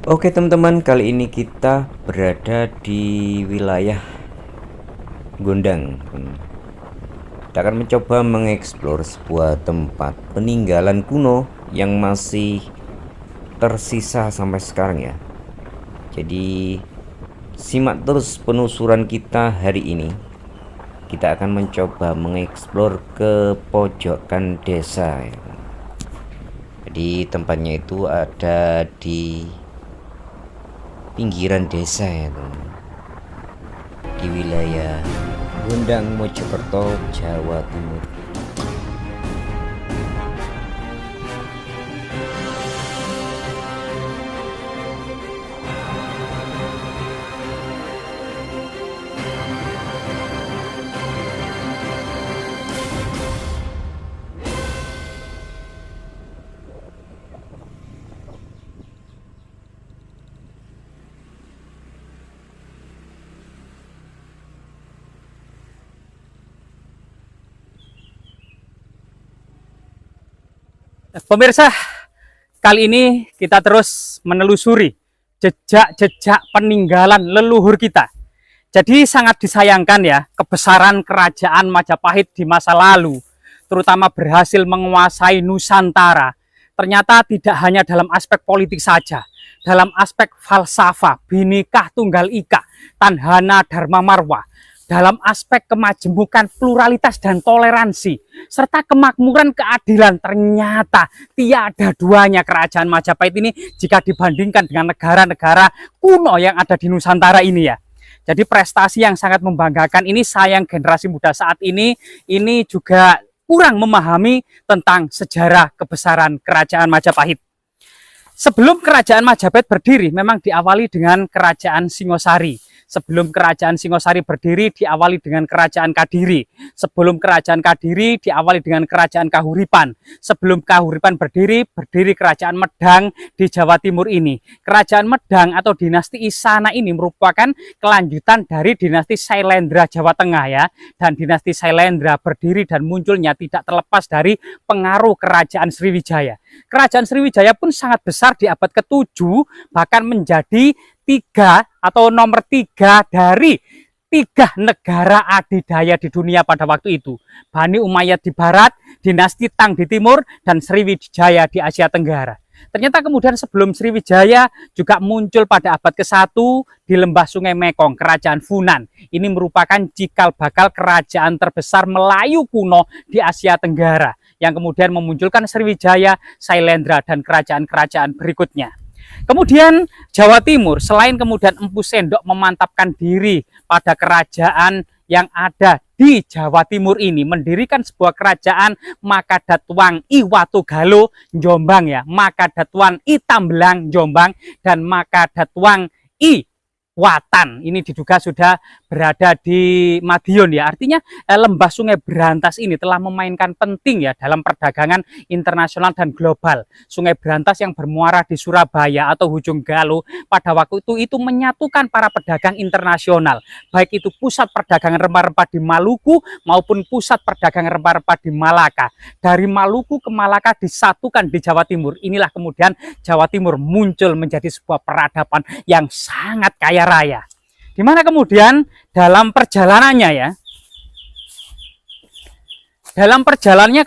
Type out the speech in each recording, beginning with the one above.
Oke teman-teman, kali ini kita berada di wilayah Gondang. Kita akan mencoba mengeksplor sebuah tempat peninggalan kuno yang masih tersisa sampai sekarang ya. Jadi simak terus penelusuran kita hari ini. Kita akan mencoba mengeksplor ke pojokan desa ya. Jadi tempatnya itu ada di pinggiran desa ya teman, di wilayah Gondang, Mojokerto, Jawa Timur. Pemirsa, kali ini kita terus menelusuri jejak-jejak peninggalan leluhur kita. Jadi sangat disayangkan ya, kebesaran kerajaan Majapahit di masa lalu, terutama berhasil menguasai Nusantara, ternyata tidak hanya dalam aspek politik saja, dalam aspek falsafah, Bhinneka Tunggal Ika, Tanhana Dharma Marwa, dalam aspek kemajemukan, pluralitas dan toleransi, serta kemakmuran keadilan, ternyata tiada duanya kerajaan Majapahit ini jika dibandingkan dengan negara-negara kuno yang ada di Nusantara ini ya. Jadi prestasi yang sangat membanggakan ini, sayang generasi muda saat ini juga kurang memahami tentang sejarah kebesaran kerajaan Majapahit. Sebelum kerajaan Majapahit berdiri, memang diawali dengan kerajaan Singosari. Sebelum kerajaan Singosari berdiri, diawali dengan kerajaan Kadiri. Sebelum kerajaan Kadiri, diawali dengan kerajaan Kahuripan. Sebelum Kahuripan berdiri kerajaan Medang di Jawa Timur ini. Kerajaan Medang atau dinasti Isana ini merupakan kelanjutan dari dinasti Sailendra Jawa Tengah ya. Dan dinasti Sailendra berdiri dan munculnya tidak terlepas dari pengaruh kerajaan Sriwijaya. Kerajaan Sriwijaya pun sangat besar di abad ke-7, bahkan menjadi nomor 3 dari 3 negara adidaya di dunia pada waktu itu. Bani Umayyad di barat, dinasti Tang di timur, dan Sriwijaya di Asia Tenggara. Ternyata kemudian sebelum Sriwijaya juga muncul pada abad ke-1 di lembah Sungai Mekong, kerajaan Funan. Ini merupakan cikal bakal kerajaan terbesar Melayu kuno di Asia Tenggara, yang kemudian memunculkan Sriwijaya, Sailendra, dan kerajaan-kerajaan berikutnya. Kemudian Jawa Timur, selain kemudian Empu Sendok memantapkan diri pada kerajaan yang ada di Jawa Timur ini, mendirikan sebuah kerajaan Makadatuang I Watugalo Jombang ya, Makadatuang I Tambelang Jombang, dan Makadatuang I Watan. Ini diduga sudah berada di Madiun ya. Artinya lembah Sungai Berantas ini telah memainkan penting ya dalam perdagangan internasional dan global. Sungai Berantas yang bermuara di Surabaya atau Ujung Galuh pada waktu itu menyatukan para pedagang internasional. Baik itu pusat perdagangan rempah-rempah di Maluku maupun pusat perdagangan rempah-rempah di Malaka. Dari Maluku ke Malaka disatukan di Jawa Timur. Inilah kemudian Jawa Timur muncul menjadi sebuah peradaban yang sangat kaya raya. Dimana kemudian dalam perjalanannya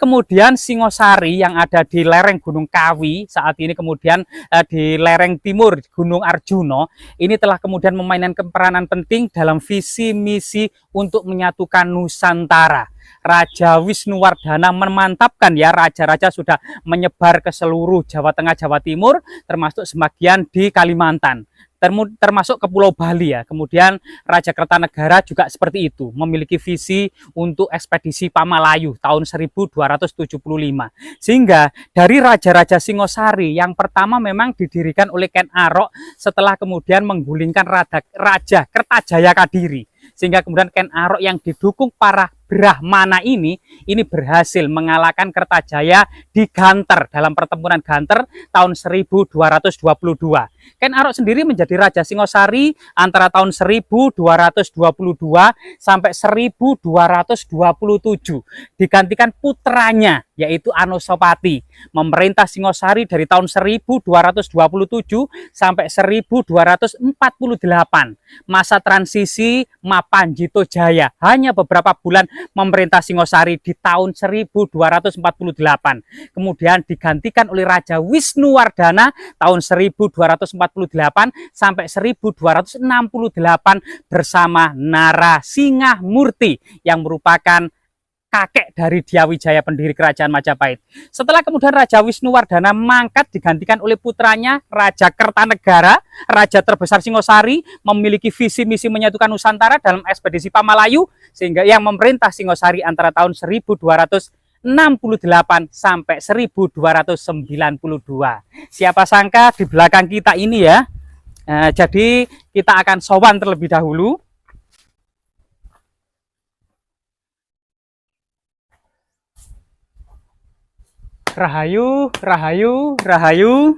kemudian Singosari yang ada di lereng Gunung Kawi saat ini, kemudian di lereng timur Gunung Arjuno, ini telah kemudian memainkan peranan penting dalam visi misi untuk menyatukan Nusantara. Raja Wisnuwardana memantapkan ya, raja-raja sudah menyebar ke seluruh Jawa Tengah, Jawa Timur, termasuk sebagian di Kalimantan, termasuk ke Pulau Bali ya. Kemudian Raja Kertanegara juga seperti itu, memiliki visi untuk ekspedisi Pamalayu tahun 1275. Sehingga dari raja-raja Singosari yang pertama memang didirikan oleh Ken Arok setelah kemudian menggulingkan Raja Kertajaya Kadiri. Sehingga kemudian Ken Arok yang didukung para Brahmana ini berhasil mengalahkan Kertajaya di Ganter dalam pertempuran Ganter tahun 1222. Ken Arok sendiri menjadi Raja Singosari antara tahun 1222 sampai 1227. Digantikan putranya yaitu Anusapati memerintah Singosari dari tahun 1227 sampai 1248. Masa transisi Mapanjito Jaya hanya beberapa bulan memerintah Singosari di tahun 1248. Kemudian digantikan oleh Raja Wisnuwardana tahun 1248 sampai 1268 bersama Narasingah Murti yang merupakan kakek dari Dyawijaya pendiri kerajaan Majapahit. Setelah kemudian Raja Wisnuwardana mangkat digantikan oleh putranya Raja Kertanegara, raja terbesar Singosari, memiliki visi misi menyatukan Nusantara dalam ekspedisi Pamalayu sehingga yang memerintah Singosari antara tahun 1268 sampai 1292. Siapa sangka di belakang kita ini ya. Jadi kita akan sowan terlebih dahulu. Rahayu, rahayu, rahayu.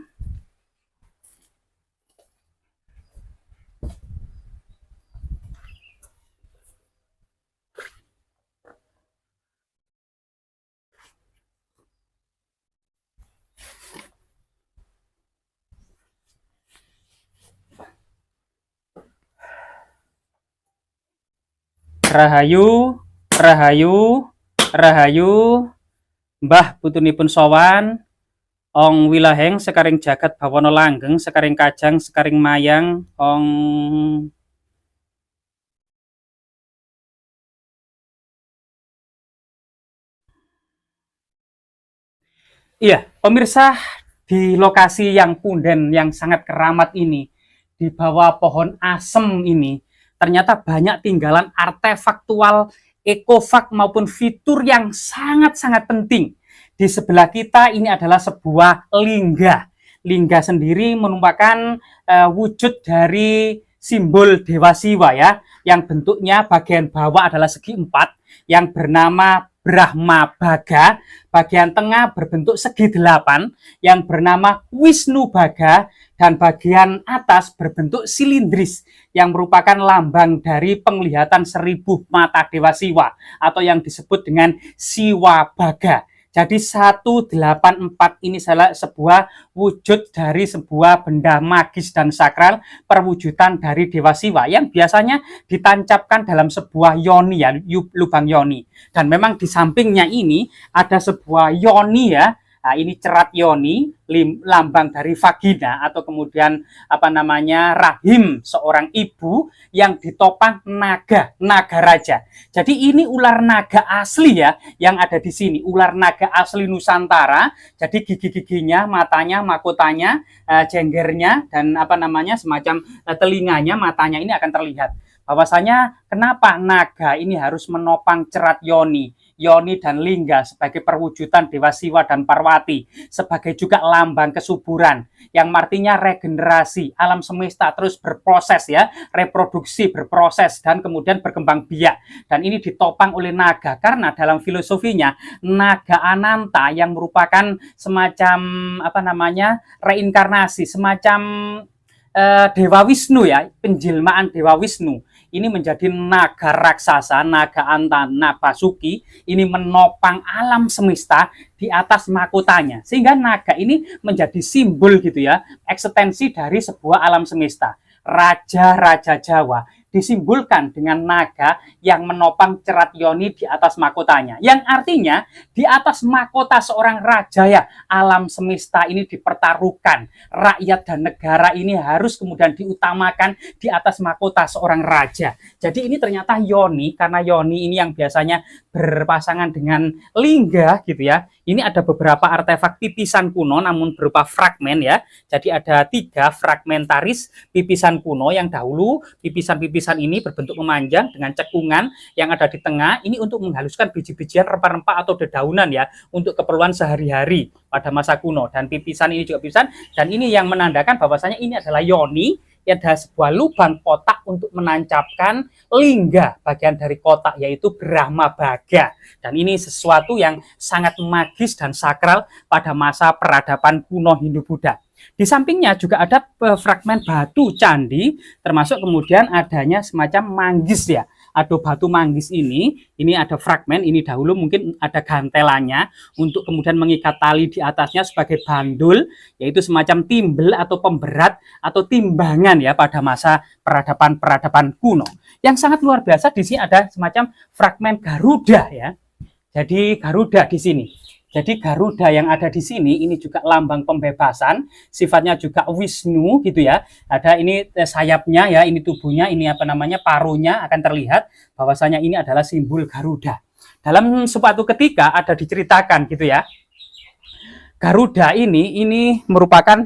Rahayu, rahayu, rahayu. Mbah putunipun sowan, ong wilaheng sekaring jagat bawana langgeng, sekaring kajang, sekaring mayang, ong iya, pemirsa, di lokasi yang punden, yang sangat keramat ini, di bawah pohon asem ini, ternyata banyak tinggalan artefaktual, ekofak maupun fitur yang sangat-sangat penting. Di sebelah kita ini adalah sebuah lingga. Lingga sendiri merupakan wujud dari simbol Dewa Siwa ya, yang bentuknya bagian bawah adalah segi empat, yang bernama Brahma Baga, bagian tengah berbentuk segi delapan, yang bernama Wisnu Baga, dan bagian atas berbentuk silindris, yang merupakan lambang dari penglihatan 1000 mata Dewa Siwa, atau yang disebut dengan Siwa Baga. Jadi 184 ini adalah sebuah wujud dari sebuah benda magis dan sakral, perwujudan dari Dewa Siwa yang biasanya ditancapkan dalam sebuah yoni ya, lubang yoni. Dan memang di sampingnya ini ada sebuah yoni ya. Nah, ini cerat yoni, lambang dari vagina atau kemudian rahim seorang ibu yang ditopang naga raja. Jadi ini ular naga asli ya yang ada di sini, ular naga asli Nusantara. Jadi gigi-giginya, matanya, mahkotanya, jenggernya dan semacam telinganya, matanya ini akan terlihat. Bahwasanya kenapa naga ini harus menopang cerat yoni dan lingga sebagai perwujudan Dewa Siwa dan Parwati, sebagai juga lambang kesuburan yang artinya regenerasi, alam semesta terus berproses ya, reproduksi berproses dan kemudian berkembang biak. Dan ini ditopang oleh naga karena dalam filosofinya naga Ananta yang merupakan semacam reinkarnasi, semacam Dewa Wisnu ya, penjelmaan Dewa Wisnu. Ini menjadi naga raksasa, naga Antana Basuki, ini menopang alam semesta di atas mahkotanya. Sehingga naga ini menjadi simbol gitu ya, ekstensi dari sebuah alam semesta. Raja-raja Jawa disimbolkan dengan naga yang menopang cerat yoni di atas mahkotanya. Yang artinya di atas mahkota seorang raja ya, alam semesta ini dipertaruhkan. Rakyat dan negara ini harus kemudian diutamakan di atas mahkota seorang raja. Jadi ini ternyata yoni, karena yoni ini yang biasanya berpasangan dengan lingga gitu ya. Ini ada beberapa artefak pipisan kuno namun berupa fragmen ya. Jadi ada 3 fragmentaris pipisan kuno yang dahulu pipisan-pipisan ini berbentuk memanjang dengan cekungan yang ada di tengah. Ini untuk menghaluskan biji-bijian, rempah-rempah atau dedaunan ya untuk keperluan sehari-hari pada masa kuno. Dan pipisan ini juga pipisan, dan ini yang menandakan bahwasanya ini adalah yoni ada sebuah lubang kotak untuk menancapkan lingga bagian dari kotak, yaitu Brahma Baga. Dan ini sesuatu yang sangat magis dan sakral pada masa peradaban kuno Hindu-Buddha. Di sampingnya juga ada fragmen batu candi, termasuk kemudian adanya semacam manggis ya. Ada batu manggis ini ada fragmen, ini dahulu mungkin ada gantelannya untuk kemudian mengikat tali di atasnya sebagai bandul, yaitu semacam timbel atau pemberat atau timbangan ya pada masa peradaban kuno. Yang sangat luar biasa di sini ada semacam fragmen Garuda ya. Jadi Garuda di sini. Jadi Garuda yang ada di sini ini juga lambang pembebasan, sifatnya juga Wisnu gitu ya. Ada ini sayapnya ya, ini tubuhnya, ini apa namanya paruhnya akan terlihat bahwasanya ini adalah simbol Garuda. Dalam suatu ketika ada diceritakan gitu ya. Garuda ini merupakan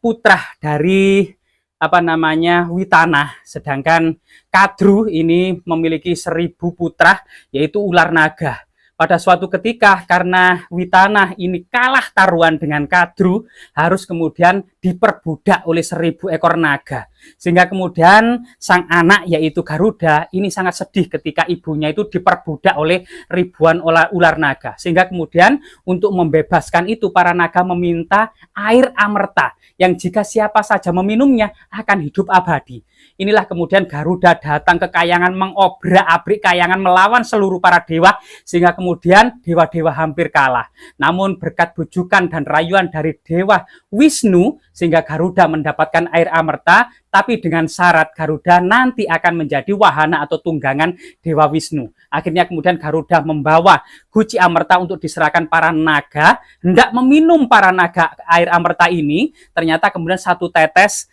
putra dari apa namanya Witanah, sedangkan Kadru ini memiliki 1000 putra yaitu ular naga. Pada suatu ketika karena Witanah ini kalah taruhan dengan Kadru, harus kemudian diperbudak oleh 1000 ekor naga. Sehingga kemudian sang anak yaitu Garuda ini sangat sedih ketika ibunya itu diperbudak oleh ribuan ular naga. Sehingga kemudian untuk membebaskan itu para naga meminta air amerta yang jika siapa saja meminumnya akan hidup abadi. Inilah kemudian Garuda datang ke Kayangan mengobrak-abrik Kayangan melawan seluruh para dewa sehingga kemudian dewa-dewa hampir kalah. Namun berkat bujukan dan rayuan dari dewa Wisnu sehingga Garuda mendapatkan air amerta, tapi dengan syarat Garuda nanti akan menjadi wahana atau tunggangan Dewa Wisnu. Akhirnya kemudian Garuda membawa guci amerta untuk diserahkan para naga, hendak meminum para naga air amerta ini, ternyata kemudian satu tetes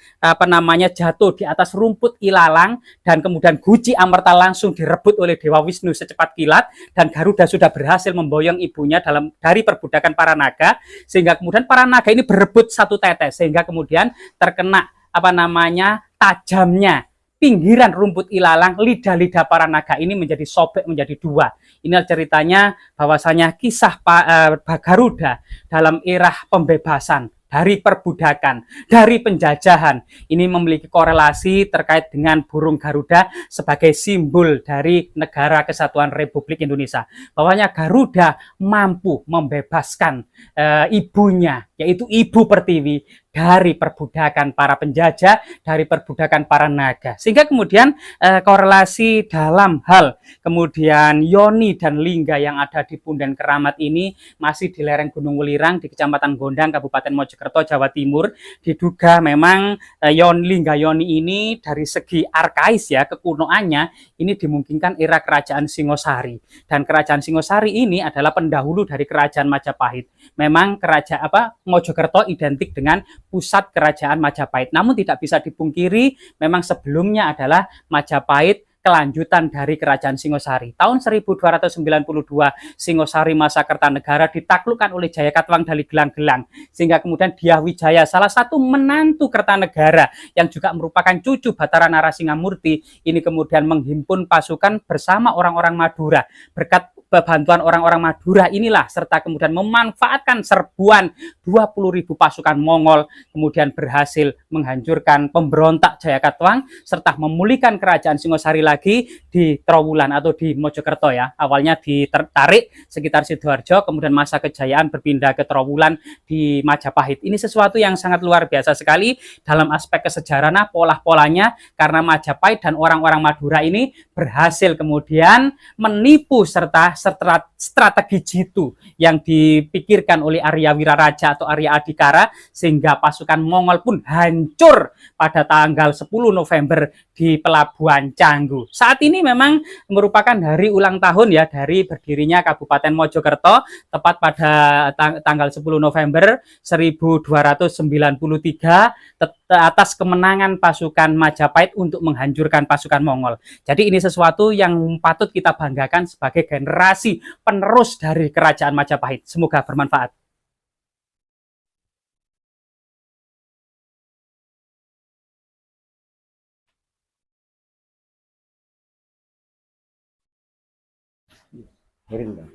jatuh di atas rumput ilalang dan kemudian guci amerta langsung direbut oleh Dewa Wisnu secepat kilat dan Garuda sudah berhasil memboyong ibunya dari perbudakan para naga sehingga kemudian para naga ini berebut satu tetes sehingga kemudian terkena tajamnya pinggiran rumput ilalang, lidah-lidah para naga ini menjadi sobek menjadi dua. Inilah ceritanya bahwasanya kisah Garuda dalam era pembebasan dari perbudakan, dari penjajahan. Ini memiliki korelasi terkait dengan burung Garuda sebagai simbol dari Negara Kesatuan Republik Indonesia. Bahwanya Garuda mampu membebaskan ibunya, yaitu Ibu Pertiwi, dari perbudakan para penjajah, dari perbudakan para naga. Sehingga kemudian korelasi dalam hal kemudian yoni dan lingga yang ada di Punden Keramat ini masih di lereng Gunung Welirang di Kecamatan Gondang, Kabupaten Mojokerto, Jawa Timur. Diduga memang lingga yoni ini dari segi arkais ya, kekunoannya ini dimungkinkan era Kerajaan Singosari. Dan Kerajaan Singosari ini adalah pendahulu dari Kerajaan Majapahit. Memang Mojokerto identik dengan pusat kerajaan Majapahit. Namun tidak bisa dipungkiri memang sebelumnya adalah Majapahit kelanjutan dari Kerajaan Singosari. Tahun 1292 Singosari masa Kertanegara ditaklukkan oleh Jayakatwang dari Gelang-Gelang sehingga kemudian Dyah Wijaya salah satu menantu Kertanegara yang juga merupakan cucu Batara Narasingamurti ini kemudian menghimpun pasukan bersama orang-orang Madura. Berkat bantuan orang-orang Madura inilah serta kemudian memanfaatkan serbuan 20.000 pasukan Mongol kemudian berhasil menghancurkan pemberontak Jayakatwang serta memulihkan Kerajaan Singosari lagi di Trowulan atau di Mojokerto ya. Awalnya ditarik sekitar Sidoarjo, kemudian masa kejayaan berpindah ke Trowulan di Majapahit. Ini sesuatu yang sangat luar biasa sekali dalam aspek kesejarahan pola-polanya karena Majapahit dan orang-orang Madura ini berhasil kemudian menipu serta strategi jitu yang dipikirkan oleh Arya Wiraraja atau Arya Adikara sehingga pasukan Mongol pun hancur pada tanggal 10 November di Pelabuhan Canggu. Saat ini memang merupakan hari ulang tahun ya dari berdirinya Kabupaten Mojokerto tepat pada tanggal 10 November 1293 atas kemenangan pasukan Majapahit untuk menghancurkan pasukan Mongol. Jadi ini sesuatu yang patut kita banggakan sebagai generasi penerus dari Kerajaan Majapahit. Semoga bermanfaat. Miring, Bang.